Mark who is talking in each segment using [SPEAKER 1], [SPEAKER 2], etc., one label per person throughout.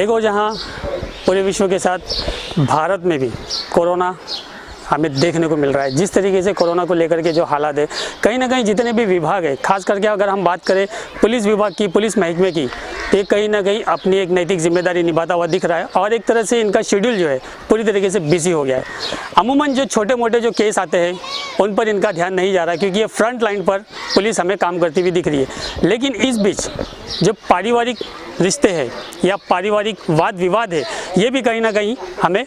[SPEAKER 1] देखो, जहाँ पूरे विश्व के साथ भारत में भी कोरोना हमें देखने को मिल रहा है, जिस तरीके से कोरोना को लेकर के जो हालात है, कहीं ना कहीं जितने भी विभाग है, खास करके अगर हम बात करें पुलिस विभाग की, पुलिस महकमे की, तो ये कहीं ना कहीं अपनी एक नैतिक जिम्मेदारी निभाता हुआ दिख रहा है और एक तरह से इनका शेड्यूल जो है पूरी तरीके से बिजी हो गया है। अमूमन जो छोटे मोटे जो केस आते हैं उन पर इनका ध्यान नहीं जा रहा, क्योंकि ये फ्रंट लाइन पर पुलिस हमें काम करती हुई दिख रही है। लेकिन इस बीच जो पारिवारिक रिश्ते हैं या पारिवारिक वाद विवाद है, ये भी कहीं ना कहीं हमें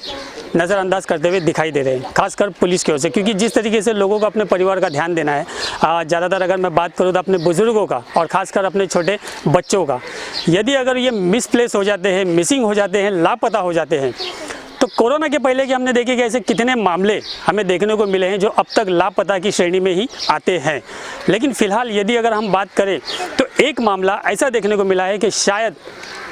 [SPEAKER 1] नज़रअंदाज करते हुए दिखाई दे रहे हैं, खासकर पुलिस की ओर से। क्योंकि जिस तरीके से लोगों को अपने परिवार का ध्यान देना है, ज़्यादातर अगर मैं बात करूँ तो अपने बुज़ुर्गों का और ख़ासकर अपने छोटे बच्चों का, यदि अगर ये मिसप्लेस हो जाते हैं, मिसिंग हो जाते हैं, लापता हो जाते हैं, तो कोरोना के पहले कि हमने देखे कि ऐसे कितने मामले हमें देखने को मिले हैं जो अब तक लापता की श्रेणी में ही आते हैं। लेकिन फ़िलहाल यदि अगर हम बात करें तो एक मामला ऐसा देखने को मिला है कि शायद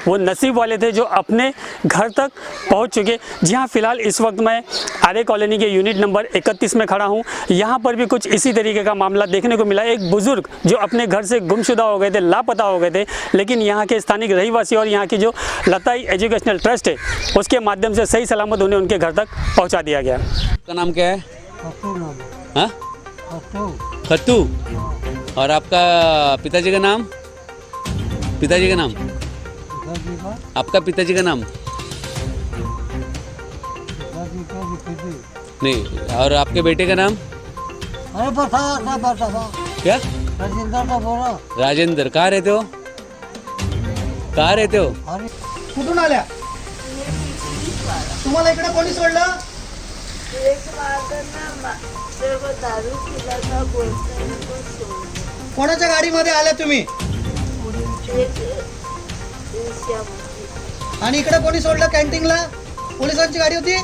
[SPEAKER 1] वो नसीब वाले थे जो अपने घर तक पहुंच चुके। जी हाँ, फिलहाल इस वक्त मैं आर्य कॉलोनी के यूनिट नंबर 31 में खड़ा हूं। यहाँ पर भी कुछ इसी तरीके का मामला देखने को मिला। एक बुज़ुर्ग जो अपने घर से गुमशुदा हो गए थे, लापता हो गए थे, लेकिन यहाँ के स्थानिक रहीवासी और यहाँ की जो लताई एजुकेशनल ट्रस्ट है उसके माध्यम से सही सलामत उन्हें उनके घर तक पहुँचा दिया गया।
[SPEAKER 2] आपका नाम क्या है? हाँ, खत्तू। और आपका पिताजी का नाम? पिताजी का नाम? आपका पिताजी का नाम? नहीं। और आपके बेटे का नाम? क्या? राजेंद्र। कहाँ रहते हो? कहाँ रहते हो?
[SPEAKER 3] कुठून आल्या? तुम्हाला इकडे कोणी सोडलं? कोणाच्या गाडीमध्ये आल्या तुम्ही? आणि इकडे कोणी सोडलं कॅन्टीनला? पोलिसांची गाडी होती?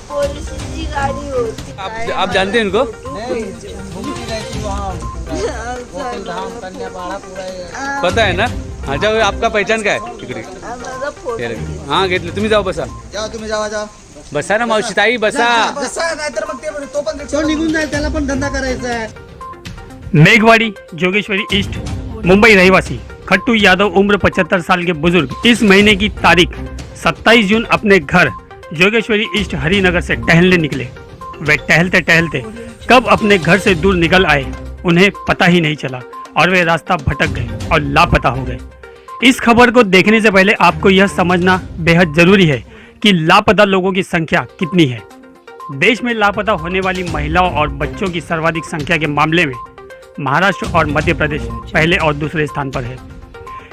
[SPEAKER 4] पोलिसांची गाडी होती।
[SPEAKER 2] आप जानते हैं इनको? पता है ना? हाँ, जाओ। आपका पहचान काय आहे? तिकडे हाँ घेतलं। तुम्ही जाओ, बसा।
[SPEAKER 3] जाओ, तुम्ही जावा।
[SPEAKER 2] बसा ना मावशी ताई, बसा।
[SPEAKER 3] नाहीतर मग तो पण निघून जाईल, त्याला पण धंदा करायचा आहे।
[SPEAKER 1] मेघवाड़ी जोगेश्वरी ईस्ट मुंबई रहवासी खट्टू यादव उम्र 75 साल के बुजुर्ग इस महीने की तारीख 27 जून अपने घर जोगेश्वरी ईस्ट हरिनगर से टहलने निकले। वे टहलते टहलते कब अपने घर से दूर निकल आए उन्हें पता ही नहीं चला और वे रास्ता भटक गए और लापता हो गए। इस खबर को देखने से पहले आपको यह समझना बेहद जरूरी है कि लापता लोगों की संख्या कितनी है। देश में लापता होने वाली महिलाओं और बच्चों की सर्वाधिक संख्या के मामले में महाराष्ट्र और मध्य प्रदेश पहले और दूसरे स्थान पर है।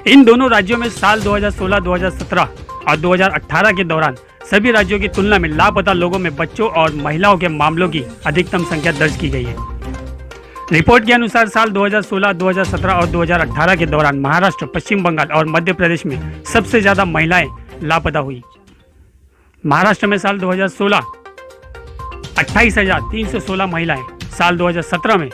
[SPEAKER 1] इन दोनों राज्यों में साल 2016, 2017 और 2018 के दौरान सभी राज्यों की तुलना में लापता लोगों में बच्चों और महिलाओं के मामलों की अधिकतम संख्या दर्ज की गई है। रिपोर्ट के अनुसार साल 2016, 2017 और 2018 के दौरान महाराष्ट्र, पश्चिम बंगाल और मध्य प्रदेश में सबसे ज़्यादा महिलाएं लापता हुई। महाराष्ट्र में साल 2016 28,316 महिलाएं, साल 2017 में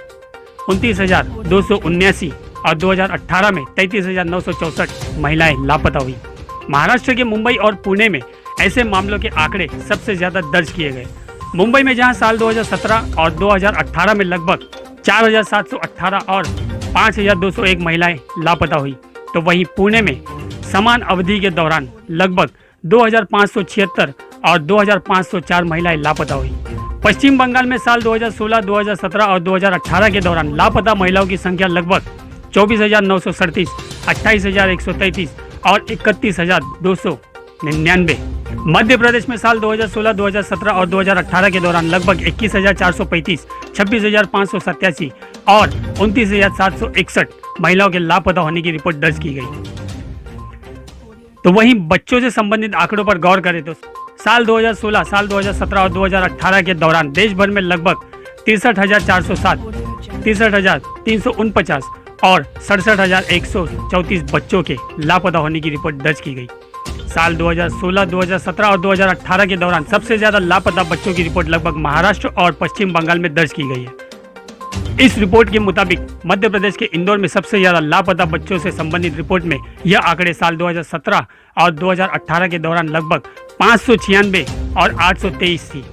[SPEAKER 1] 29,279 और 2018 में 33,964 महिलाएं लापता हुई। महाराष्ट्र के मुंबई और पुणे में ऐसे मामलों के आंकड़े सबसे ज़्यादा दर्ज किए गए। मुंबई में जहां साल 2017 और 2018 में लगभग 4,718 और 5,201 महिलाएं लापता हुई, तो वहीं पुणे में समान अवधि के दौरान लगभग 2,576 और 2,504 महिलाएं लापता हुई। पश्चिम बंगाल में साल 2016, 2017 और 2018 के दौरान लापता महिलाओं की संख्या लगभग 24,937, 28,133 और 31,299। मध्य प्रदेश में साल 2016, 2017 और 2018 के दौरान लगभग 21,435, 26,587 और 29,761 महिलाओं के लापता होने की रिपोर्ट दर्ज की गई। तो वहीं बच्चों से संबंधित आंकड़ों पर गौर करें तो साल 2016, साल 2017 और 2018 के दौरान देश भर में लगभग 63,407, 63,349 और 67,134 बच्चों के लापता होने की रिपोर्ट दर्ज की गई। साल 2016, 2017 और 2018 के दौरान सबसे ज़्यादा लापता बच्चों की रिपोर्ट लगभग महाराष्ट्र और पश्चिम बंगाल में दर्ज की गई है। इस रिपोर्ट के मुताबिक मध्य प्रदेश के इंदौर में सबसे ज़्यादा लापता बच्चों से संबंधित रिपोर्ट में यह आंकड़े साल 2017 और 2018 के दौरान लगभग 596 और 823 थी।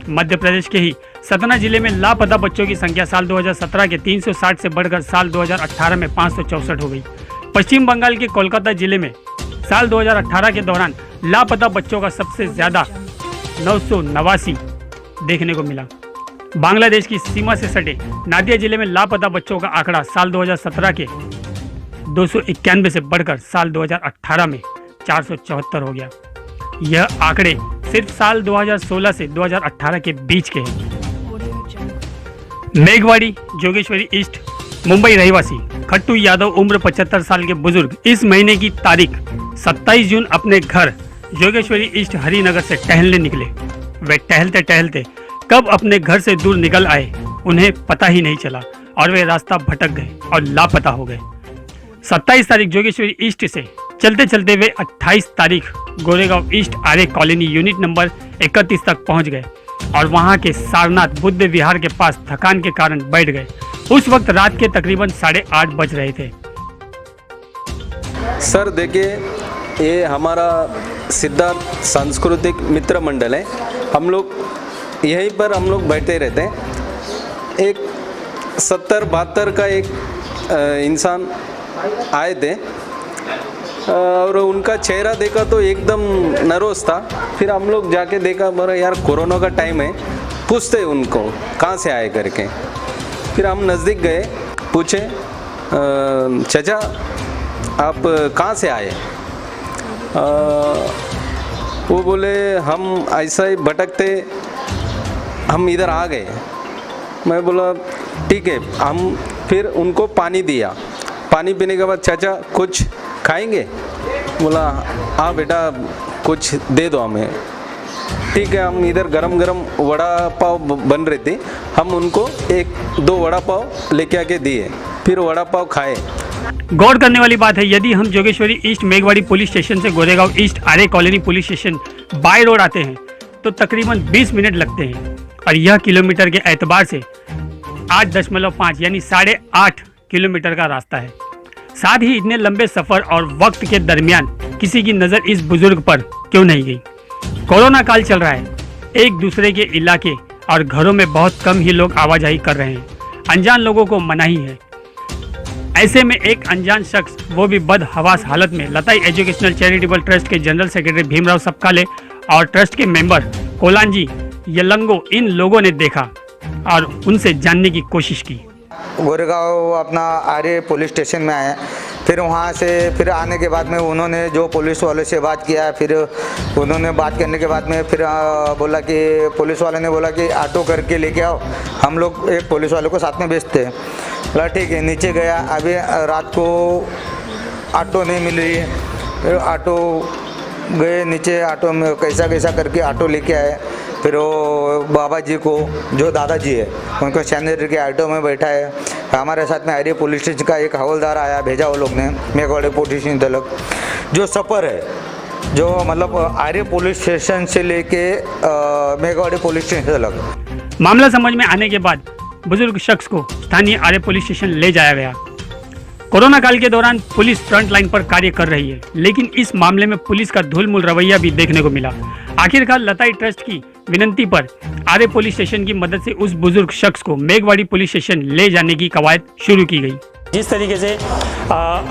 [SPEAKER 1] मध्य प्रदेश के ही सतना जिले में लापता बच्चों की संख्या साल 2017 के 360 से बढ़कर साल 2018 में 564 हो गई। पश्चिम बंगाल के कोलकाता जिले में साल 2018 के दौरान लापता बच्चों का सबसे ज़्यादा 989 देखने को मिला। बांग्लादेश की सीमा से सटे नादिया जिले में लापता बच्चों का आंकड़ा साल 2017 के 291 से बढ़कर साल 2018 में 474 हो गया। यह आंकड़े सिर्फ साल 2016 से 2018 के बीच के हैं। मेघवाड़ी जोगेश्वरी ईस्ट मुंबई रहवासी खट्टू यादव उम्र 75 साल के बुजुर्ग इस महीने की तारीख 27 जून अपने घर जोगेश्वरी ईस्ट हरिनगर से टहलने निकले। वे टहलते टहलते कब अपने घर से दूर निकल आए उन्हें पता ही नहीं चला और वे रास्ता भटक गए और लापता हो गए। 27 तारीख जोगेश्वरी ईस्ट से चलते चलते वे 28 तारीख Goregaon east Arya colony unit number 31 तक पहुंच गए और वहां के सारनाथ बुद्ध विहार के पास थकान के कारण बैठ गए। उस वक्त रात के तकरीबन 8:30 बज रहे थे।
[SPEAKER 5] सर देखिए, ये हमारा सिद्धार्थ सांस्कृतिक मित्र मंडल है। हम लोग यहीं पर हम लोग बैठे रहते हैं। एक 70-72 का एक इंसान आए थे और उनका चेहरा देखा तो एकदम नर्वस था। फिर हम लोग जाके देखा, बोला यार कोरोना का टाइम है, पूछते उनको कहाँ से आए करके। फिर हम नज़दीक गए, पूछे चाचा आप कहाँ से आए? वो बोले हम ऐसा ही भटकते हम इधर आ गए। मैं बोला ठीक है। हम फिर उनको पानी दिया। पानी पीने के बाद चाचा कुछ खाएंगे? बोला हाँ बेटा कुछ दे दो हमें। ठीक है। हम इधर गरम गरम वड़ा पाव बन रहे थे, हम उनको 1-2 वड़ा पाव लेके आके दिए। फिर वड़ा पाव खाए।
[SPEAKER 1] गौर करने वाली बात है, यदि हम Jogeshwari east Meghwadi police station से Goregaon east Arya colony police station by road आते हैं तो तकरीबन 20 मिनट लगते हैं और यह किलोमीटर के एतबार से 8.5 यानी 8.5 किलोमीटर का रास्ता है। साथ ही इतने लंबे सफर और वक्त के दरमियान किसी की नज़र इस बुजुर्ग पर क्यों नहीं गई? कोरोना काल चल रहा है, एक दूसरे के इलाके और घरों में बहुत कम ही लोग आवाजाही कर रहे हैं, अनजान लोगों को मनाही है। ऐसे में एक अनजान शख्स, वो भी बदहवास हालत में, लताई एजुकेशनल चैरिटेबल ट्रस्ट के जनरल सेक्रेटरी भीमराव सपकाले और ट्रस्ट के मेंबर कोलांजी यलंगो, इन लोगों ने देखा और उनसे जानने की कोशिश की।
[SPEAKER 6] गोरेगांव अपना आर्य पुलिस स्टेशन में आए। फिर वहाँ से फिर आने के बाद में उन्होंने जो पुलिस वाले से बात किया। फिर उन्होंने बात करने के बाद में फिर बोला कि पुलिस वाले ने बोला कि ऑटो करके लेके आओ, हम लोग एक पुलिस वाले को साथ में भेजते हैं। बोला ठीक है। नीचे गया। अभी रात को ऑटो नहीं मिल रही है। फिर ऑटो गए नीचे, ऑटो में कैसा कैसा करके ऑटो लेके आए। फिर वो बाबा जी को, जो दादाजी है, उनको सैनिटर के ऑटो में बैठा है। हमारे साथ में आर्य पुलिस स्टेशन का एक हवलदार आया, भेजा वो लोग ने मेघवाड़ी पुलिस स्टेशन तक। जो सफ़र है, जो मतलब आर्य पुलिस स्टेशन से लेके मेघवाड़ी पुलिस स्टेशन तक।
[SPEAKER 1] मामला समझ में आने के बाद बुजुर्ग शख्स को स्थानीय आर्य पुलिस स्टेशन ले जाया गया। कोरोना काल के दौरान पुलिस फ्रंट लाइन पर कार्य कर रही है, लेकिन इस मामले में पुलिस का धूलमुल रवैया भी देखने को मिला। आखिरकार लताई ट्रस्ट की विनंती पर आर्य पुलिस स्टेशन की मदद से उस बुजुर्ग शख्स को मेघवाड़ी पुलिस स्टेशन ले जाने की कवायद शुरू की गई। जिस तरीके से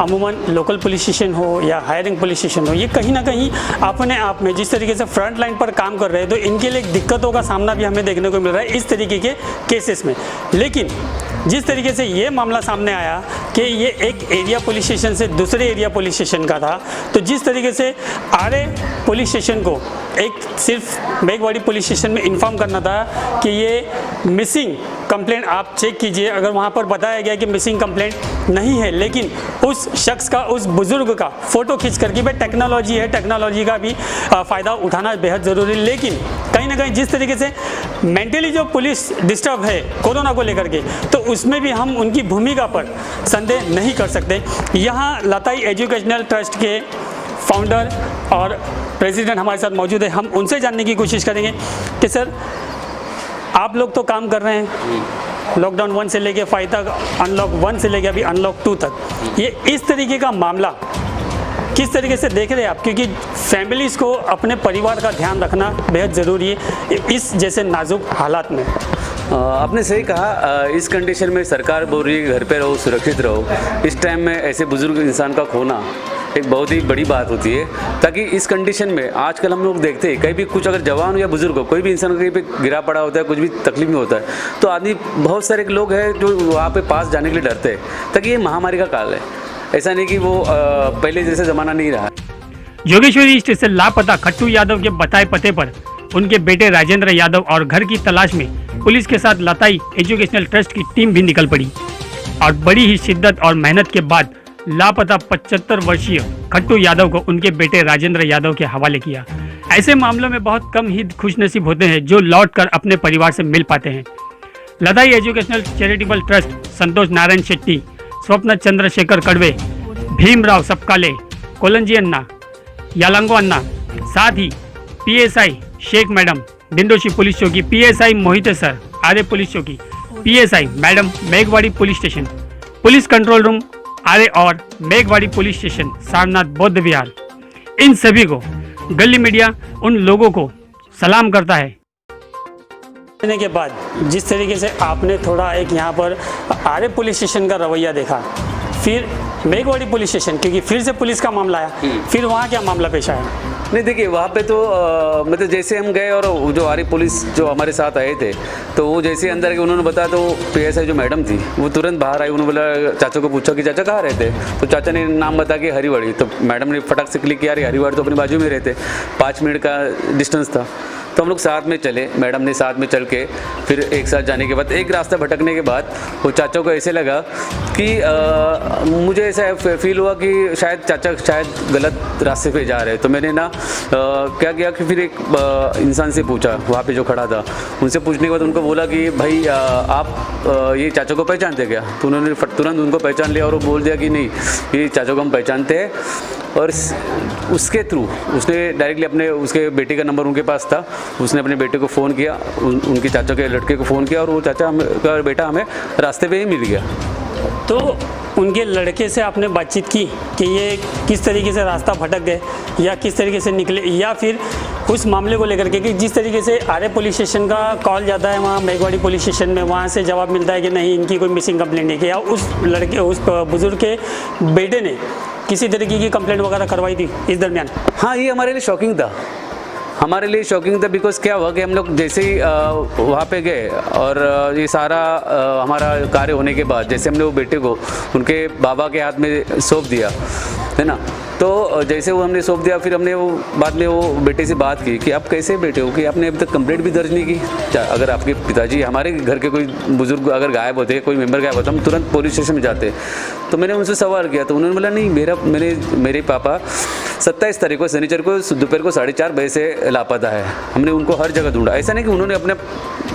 [SPEAKER 1] अमूमन लोकल पुलिस स्टेशन हो या हायरिंग पुलिस स्टेशन हो, ये कहीं ना कहीं अपने आप में जिस तरीके से फ्रंट लाइन पर काम कर रहे हैं, तो इनके लिए दिक्कतों का सामना भी हमें देखने को मिल रहा है इस तरीके के केसेस में। लेकिन जिस तरीके से ये मामला सामने आया कि ये एक एरिया पुलिस स्टेशन से दूसरे एरिया पुलिस स्टेशन का था, तो जिस तरीके से आर्य पुलिस स्टेशन को एक सिर्फ मेघवाड़ी पुलिस स्टेशन में इन्फॉर्म करना था कि ये मिसिंग कंप्लेंट आप चेक कीजिए। अगर वहाँ पर बताया गया कि मिसिंग कंप्लेंट नहीं है, लेकिन उस शख्स का, उस बुजुर्ग का फ़ोटो खींच करके, भाई टेक्नोलॉजी है, टेक्नोलॉजी का भी फ़ायदा उठाना बेहद ज़रूरी। लेकिन कहीं ना कहीं जिस तरीके से मेंटली जो पुलिस डिस्टर्ब है कोरोना को लेकर के, तो उसमें भी हम उनकी भूमिका पर संदेह नहीं कर सकते। यहाँ लताई एजुकेशनल ट्रस्ट के फाउंडर और प्रेसिडेंट हमारे साथ मौजूद है। हम उनसे जानने की कोशिश करेंगे कि सर, आप लोग तो काम कर रहे हैं लॉकडाउन 1 से लेके 5 तक, अनलॉक 1 से लेके अभी अनलॉक 2 तक, ये इस तरीके का मामला किस तरीके से देख रहे हैं आप? क्योंकि फैमिलीज़ को, अपने परिवार का ध्यान रखना बेहद ज़रूरी है इस जैसे नाजुक हालात में।
[SPEAKER 2] आपने सही कहा, इस कंडीशन में सरकार बोल रही है घर पे रहो, सुरक्षित रहो। इस टाइम में ऐसे बुजुर्ग इंसान का खोना एक बहुत ही बड़ी बात होती है, ताकि इस कंडीशन में आजकल हम लोग देखते हैं कहीं भी कुछ अगर जवान हो या बुजुर्ग हो, कोई भी इंसान कहीं पे गिरा पड़ा होता है, कुछ भी तकलीफ में होता है, तो आदमी बहुत सारे लोग हैं जो वहाँ पे पास जाने के लिए डरते हैं, ताकि ये महामारी का काल है। ऐसा नहीं कि वो पहले जैसे ज़माना नहीं रहा।
[SPEAKER 1] जोगेश्वरी स्टेट से लापता खट्टू यादव के बताए पते पर उनके बेटे राजेंद्र यादव और घर की तलाश में पुलिस के साथ लताई एजुकेशनल ट्रस्ट की टीम भी निकल पड़ी और बड़ी ही शिद्दत और मेहनत के बाद लापता 75 वर्षीय खट्टू यादव को उनके बेटे राजेंद्र यादव के हवाले किया। ऐसे मामलों में बहुत कम ही खुशनसीब होते हैं जो लौटकर अपने परिवार से मिल पाते हैं। लताई एजुकेशनल चैरिटेबल ट्रस्ट संतोष नारायण शेट्टी, स्वप्न चंद्रशेखर कड़वे, भीमराव सपकाले, कोलंजी अन्ना, यालंगो अन्ना, साथ ही PSI Shaikh madam Dindoshi police चौकी, PSI Mohite sir Aarey police चौकी, PSI madam Meghwadi police station, police control room Aarey और मेघवाड़ी पुलिस स्टेशन सारनाथ बौद्ध विहार, इन सभी को गली मीडिया उन लोगों को सलाम करता है। के बाद जिस तरीके से आपने थोड़ा एक यहाँ पर आरे पुलिस स्टेशन का रवैया देखा, फिर मेघवाड़ी पुलिस स्टेशन, क्योंकि फिर से पुलिस का मामला आया, फिर वहाँ क्या मामला पेश आया?
[SPEAKER 2] नहीं देखिए, वहाँ पे तो मतलब जैसे हम गए और जो आरी पुलिस जो हमारे साथ आए थे, तो वो जैसे अंदर के उन्होंने बताया, तो पीएसआई जो मैडम थी वो तुरंत बाहर आई। उन्होंने बोला, चाचा को पूछा कि चाचा कहाँ रहते, तो चाचा ने नाम बता के हरिवाड़ी। तो मैडम ने फटाक से क्लिक किया, हरिवाड़ी तो अपनी बाजू में रहते, 5 मिनट का डिस्टेंस था। तो हम लोग साथ में चले, मैडम ने साथ में चल के फिर एक साथ जाने के बाद एक रास्ता भटकने के बाद वो चाचा को ऐसे लगा कि मुझे ऐसा फील हुआ कि शायद चाचा शायद गलत रास्ते पे जा रहे हैं। तो मैंने ना क्या किया कि फिर एक इंसान से पूछा, वहाँ पे जो खड़ा था, उनसे पूछने के बाद उनको बोला कि भाई आप ये चाचा को पहचानते क्या? तो उन्होंने तुरंत उनको पहचान लिया और वो बोल दिया कि नहीं, ये चाचा को हम पहचानते हैं। और उसके थ्रू उसने डायरेक्टली अपने उसके बेटे का नंबर उनके पास था, उसने अपने बेटे को फ़ोन किया, उनके चाचा के लड़के को फ़ोन किया, और वो चाचा का बेटा हमें रास्ते पे ही मिल गया।
[SPEAKER 1] तो उनके लड़के से आपने बातचीत की कि ये किस तरीके से रास्ता भटक गए या किस तरीके से निकले, या फिर उस मामले को लेकर के कि जिस तरीके से आरे पुलिस स्टेशन का कॉल जाता है वहाँ मेघवाड़ी पुलिस स्टेशन में, वहाँ से जवाब मिलता है कि नहीं इनकी कोई मिसिंग कंप्लेंट नहीं की, या उस लड़के उस बुजुर्ग के बेटे ने किसी तरीके की कंप्लेंट वगैरह करवाई थी इस दरमियान?
[SPEAKER 2] हाँ, ये हमारे लिए शॉकिंग था, हमारे लिए शॉकिंग था। बिकॉज क्या हुआ कि हम लोग जैसे ही वहाँ पे गए और ये सारा हमारा कार्य होने के बाद जैसे हमने वो बेटे को उनके बाबा के हाथ में सौंप दिया, है ना, तो जैसे वो हमने सौंप दिया, फिर हमने वो बाद में वो बेटे से बात की कि आप कैसे बेटे हो, कि आपने अभी तक कंप्लेंट भी दर्ज नहीं की। अगर आपके पिताजी, हमारे घर के कोई बुजुर्ग अगर गायब होते, कोई मेंबर गायब होता, हम तुरंत पुलिस स्टेशन में जाते। तो मैंने उनसे सवाल किया, तो उन्होंने बोला नहीं, मेरे पापा 27 तारीख को शनिचर को दोपहर को 4:30 बजे से लापता है। हमने उनको हर जगह ढूंढा, ऐसा नहीं कि उन्होंने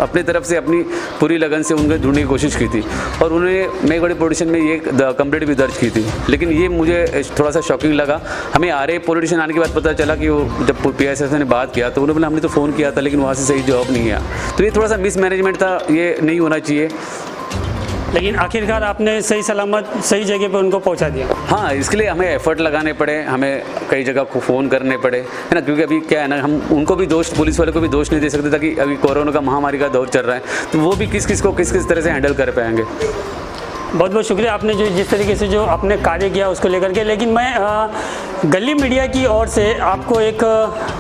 [SPEAKER 2] अपने तरफ से अपनी पूरी लगन से उनको ढूंढने की कोशिश की थी, और उन्होंने मेघवाड़ी पुलिस स्टेशन में ये कंप्लेंट भी दर्ज की थी। लेकिन ये मुझे थोड़ा सा शॉकिंग लगा। हमें आरे पुलिस स्टेशन आने के बाद पता चला कि वो जब पीएसआई ने बात किया तो उन्होंने बोला हमने तो फ़ोन किया था लेकिन वहाँ से सही जवाब नहीं आया। तो ये थोड़ा सा मिसमैनेजमेंट था, ये नहीं होना चाहिए।
[SPEAKER 1] लेकिन आखिरकार आपने सही सलामत सही जगह पे उनको पहुंचा दिया।
[SPEAKER 2] हाँ, इसके लिए हमें एफर्ट लगाने पड़े, हमें कई जगह को फ़ोन करने पड़े, है ना, क्योंकि अभी क्या है ना, हम उनको भी दोष, पुलिस वाले को भी दोष नहीं दे सकते था कि अभी कोरोना का महामारी का दौर चल रहा है, तो वो भी किस तरह से हैंडल कर पाएंगे।
[SPEAKER 1] बहुत बहुत शुक्रिया आपने जो जिस तरीके से जो आपने कार्य किया उसको लेकर के। लेकिन मैं गली मीडिया की ओर से आपको एक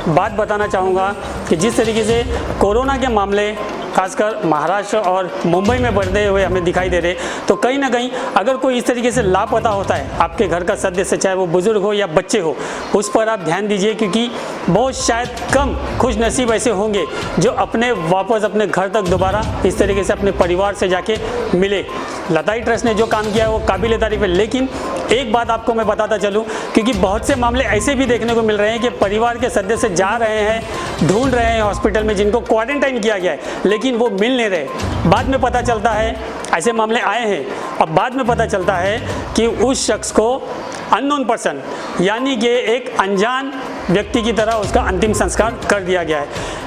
[SPEAKER 1] बात बताना चाहूँगा कि जिस तरीके से कोरोना के मामले खासकर महाराष्ट्र और मुंबई में बढ़ते हुए हमें दिखाई दे रहे, तो कहीं ना कहीं अगर कोई इस तरीके से लापता होता है आपके घर का सदस्य, चाहे वो बुज़ुर्ग हो या बच्चे हो, उस पर आप ध्यान दीजिए, क्योंकि बहुत शायद कम खुशनसीब ऐसे होंगे जो वापस अपने घर तक दोबारा इस तरीके से अपने परिवार से जाके मिले। लताई ट्रस्ट ने जो काम किया है वो काबिल तारीफ है। लेकिन एक बात आपको मैं बताता चलूँ, क्योंकि बहुत से मामले ऐसे भी देखने को मिल रहे हैं कि परिवार के सदस्य जा रहे हैं, ढूंढ रहे हैं हॉस्पिटल में जिनको क्वारंटाइन किया गया है, लेकिन वो मिल नहीं रहे। बाद में पता चलता है, ऐसे मामले आए हैं, और बाद में पता चलता है कि उस शख्स को अननोन पर्सन यानी कि एक अनजान व्यक्ति की तरह उसका अंतिम संस्कार कर दिया गया है।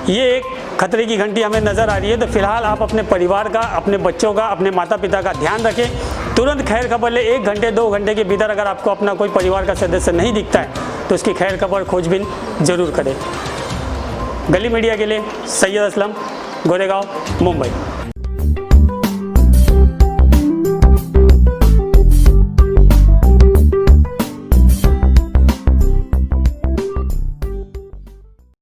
[SPEAKER 1] ये एक खतरे की घंटी हमें नज़र आ रही है। तो फिलहाल आप अपने परिवार का, अपने बच्चों का, अपने माता पिता का ध्यान रखें। तुरंत खैर खबर ले, 1 घंटे 2 घंटे के भीतर अगर आपको अपना कोई परिवार का सदस्य नहीं दिखता है तो उसकी खैर खबर खोजबीन जरूर करें। गली मीडिया के लिए सैयद असलम, गोरेगांव, मुंबई।